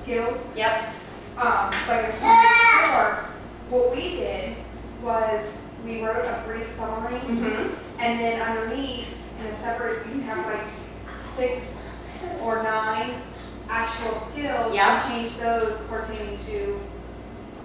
skills. Yep. Like before, what we did was we wrote a brief summary, and then underneath, in a separate, you can have like 6 or 9 actual skills. Yep. And change those pertaining to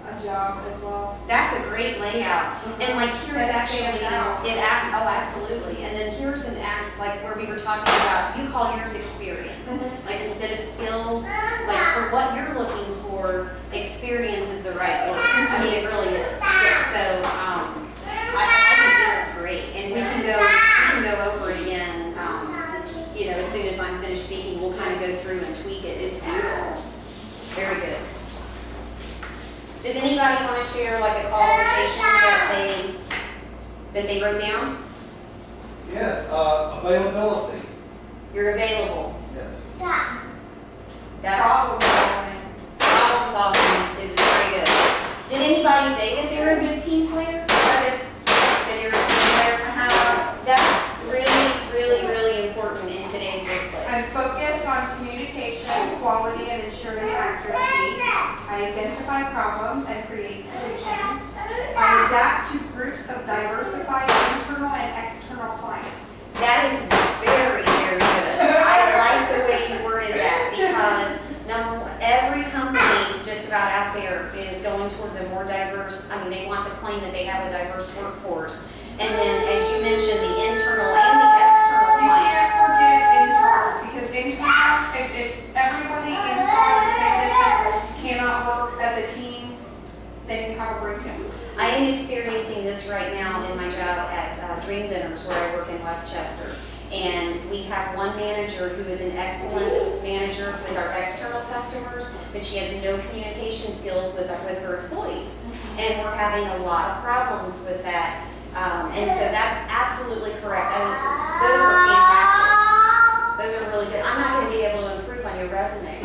a job as well. That's a great layout. And like here's That actually, stands out. oh, absolutely. And then here's an act, like where we were talking about, you call yours experience. Like instead of skills, like for what you're looking for, experience is the right word. I mean, it really is. So, I think this is great. And we can go over it again, you know, as soon as I'm finished speaking, we'll kind of go through and tweak it. It's beautiful. Very good. Does anybody want to share like a qualification that they wrote down? Yes, availability. You're available. Yes. That's problem solving is very good. Did anybody say that they're a good team player? Said you're a team player? That's really, really, really important in today's workplace. I'm focused on communication, quality, and ensuring accuracy. I identify problems and create solutions. I adapt to groups of diversified internal and external clients. That is very, very good. I like the way you worded that because every company just about out there is going towards a more diverse, I mean, they want to claim that they have a diverse workforce. And then, as you mentioned, the internal and the external You clients. can't forget internal, because internal, if everybody inside the same business cannot work as a team, then you have a breakdown. I am experiencing this right now in my job at Dream Dinners, where I work in Westchester. And we have one manager who is an excellent manager with our external customers, but she has no communication skills with her employees. And we're having a lot of problems with that. And so that's absolutely correct. I mean, those are fantastic. Those are really good. I'm not going to be able to improve on your resume.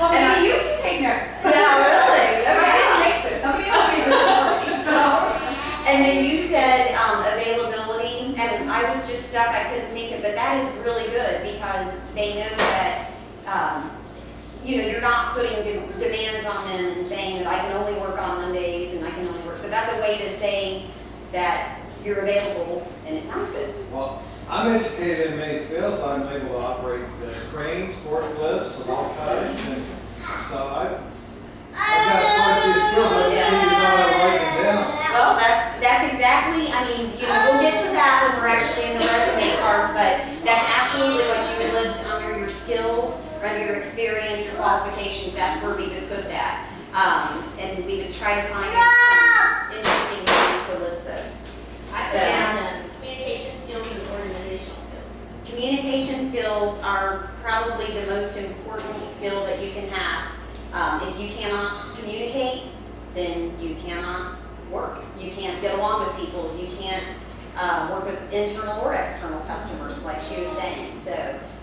Well, maybe you can take notes. Yeah, really? I Okay. didn't make this. Somebody else made this already, so. And then you said availability, and I was just stuck, I couldn't think of it, but that is really good because they know that, you know, you're not putting demands on them and saying that I can only work on Mondays and I can only work, so that's a way to say that you're available, and it sounds good. Well, I'm educated in many fields. I'm able to operate cranes, forklifts of all kinds, and so I've got quite a few skills. I just need to know how to write them down. Well, that's exactly, I mean, you know, we'll get to that when we're actually in the resume part, but that's absolutely what you would list under your skills, under your experience, your qualifications, that's where we could put that. And we could try to find some interesting ways to list those. I put down communication skills and organizational skills. Communication skills are probably the most important skill that you can have. If you cannot communicate, then you cannot work. You can't get along with people. You can't work with internal or external customers, like she was saying. So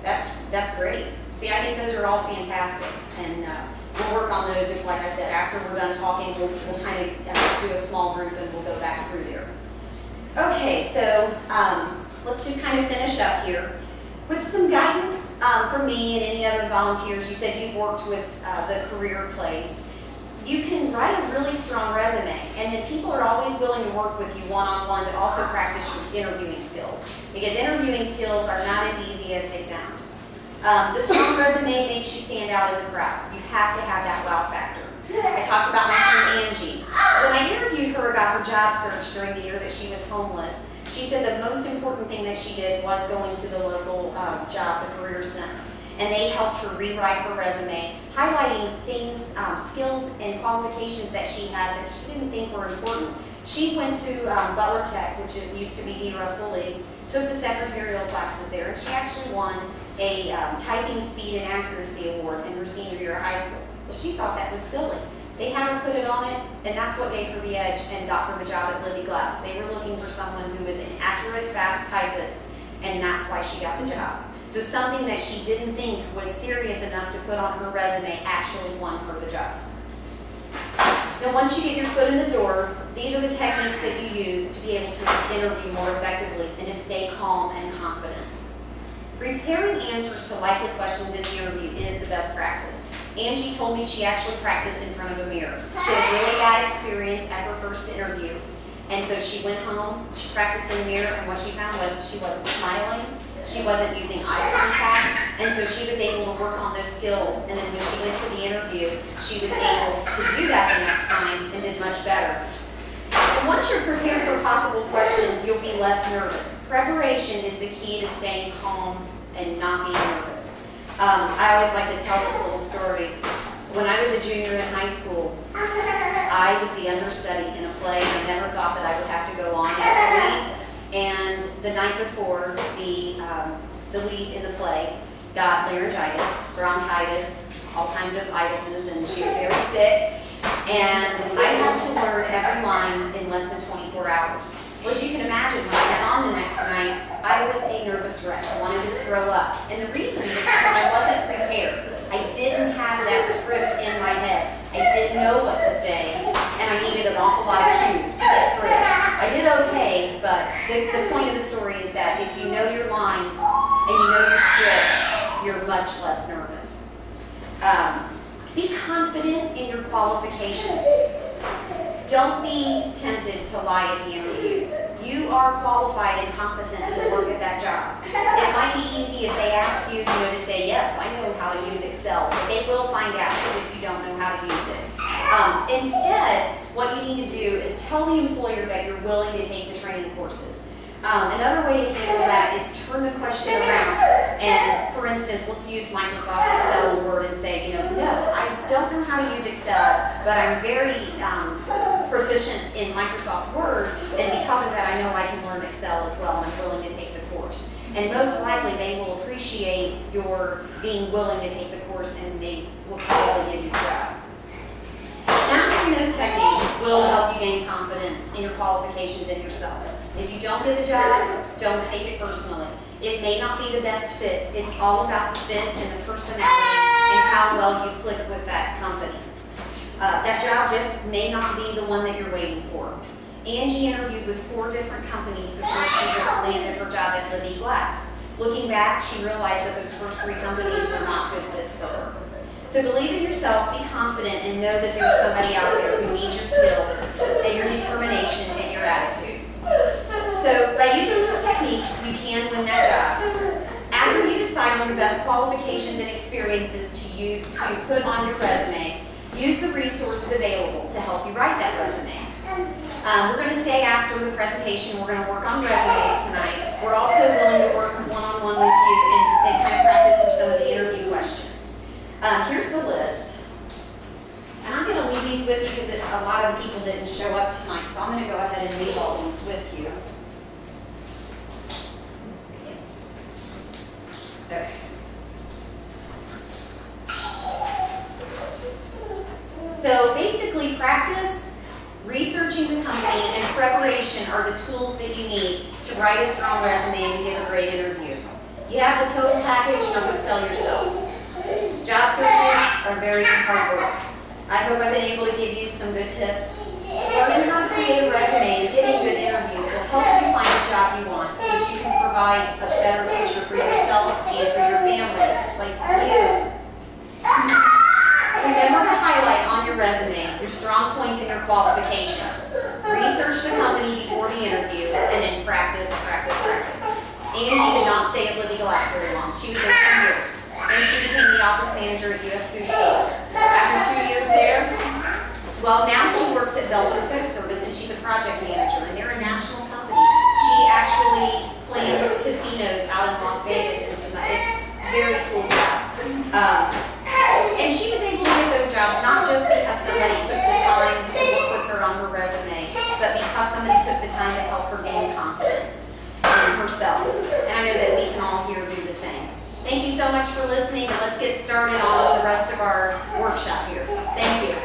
that's great. See, I think those are all fantastic, and we'll work on those. If, like I said, after we're done talking, we'll kind of do a small group and we'll go back through there. Okay, so let's just kind of finish up here with some guidance for me and any other volunteers. You said you've worked with the Career Place. You can write a really strong resume, and then people are always willing to work with you one-on-one, but also practice your interviewing skills, because interviewing skills are not as easy as they sound. The strong resume makes you stand out in the crowd. You have to have that wow factor. I talked about my friend Angie. When I interviewed her about her job search during the year that she was homeless, she said the most important thing that she did was going to the local job, the Career Center. And they helped her rewrite her resume, highlighting things, skills and qualifications that she had that she didn't think were important. She went to Butler Tech, which it used to be D. Russell Lee, took the secretarial classes there, and she actually won a typing speed and accuracy award in her senior year of high school. Well, she thought that was silly. They had her put it on it, and that's what gave her the edge and got her the job at Libby Glass. They were looking for someone who was an accurate, fast typist, and that's why she got the job. So something that she didn't think was serious enough to put on her resume actually won her the job. Now, once you get your foot in the door, these are the techniques that you use to be able to interview more effectively and to stay calm and confident. Preparing answers to likely questions in the interview is the best practice. Angie told me she actually practiced in front of a mirror. She had a really bad experience at her first interview. And so she went home, she practiced in the mirror, and what she found was she wasn't smiling, she wasn't using eye contact, and so she was able to work on those skills. And then when she went to the interview, she was able to do that the next time and did much better. And once you're prepared for possible questions, you'll be less nervous. Preparation is the key to staying calm and not being nervous. I always like to tell this little story. When I was a junior in high school, I was the understudy in a play, and I never thought that I would have to go on as the lead. And the night before, the lead in the play got laryngitis, bronchitis, all kinds of itises, and she was very sick. And I had to learn every line in less than 24 hours. Well, as you can imagine, when I went on the next night, I was a nervous wreck. I wanted to throw up. And the reason was because I wasn't prepared. I didn't have that script in my head. I didn't know what to say, and I needed an awful lot of cues to get through it. I did okay, but the point of the story is that if you know your lines and you know your script, you're much less nervous. Be confident in your qualifications. Don't be tempted to lie at the interview. You are qualified and competent to work at that job. It might be easy if they ask you, to say, yes, I know how to use Excel, but they will find out if you don't know how to use it. Instead, what you need to do is tell the employer that you're willing to take the training courses. Another way to handle that is turn the question around. And for instance, let's use Microsoft Excel and Word and say, no, I don't know how to use Excel, but I'm very proficient in Microsoft Word, and because of that, I know I can learn Excel as well, and I'm willing to take the course. And most likely, they will appreciate your being willing to take the course, and they will probably give you the job. Mastering those techniques will help you gain confidence in your qualifications and yourself. If you don't get the job, don't take it personally. It may not be the best fit. It's all about the fit and the personality and how well you click with that company. That job just may not be the one that you're waiting for. Angie interviewed with 4 different companies before she landed her job at Libby Glass. Looking back, she realized that those first 3 companies were not good fits for her. So believe in yourself, be confident, and know that there's somebody out there who needs your skills and your determination and your attitude. So by using these techniques, you can win that job. After you decide on your best qualifications and experiences to put on your resume, use the resources available to help you write that resume. We're going to stay after the presentation. We're going to work on resumes tonight. We're also willing to work one-on-one with you and kind of practice through some of the interview questions. Here's the list. And I'm going to leave these with you because a lot of people didn't show up tonight, so I'm going to go ahead and leave all these with you. Okay. So basically, practice, researching the company, and preparation are the tools that you need to write a strong resume and give a great interview. You have the total package, now go sell yourself. Job searches are very hard work. I hope I've been able to give you some good tips. Learning how to create a resume and getting good interviews will help you find a job you want so that you can provide a better future for yourself and for your family, like you. Remember to highlight on your resume your strong points and your qualifications. Research the company before the interview, and then practice, practice, practice. Angie did not stay at Libby Glass very long. She was there 2 years. And she became the office manager at U.S. Food Service. After 2 years there, well, now she works at Belcher Food Service, and she's a project manager, and they're a national company. She actually plans casinos out in Las Vegas, and it's a very cool job. And she was able to get those jobs not just because somebody took the time to work with her on her resume, but because somebody took the time to help her gain confidence in herself. And I know that we can all here do the same. Thank you so much for listening, and let's get started on the rest of our workshop here. Thank you.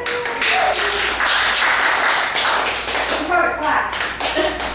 You got a clap.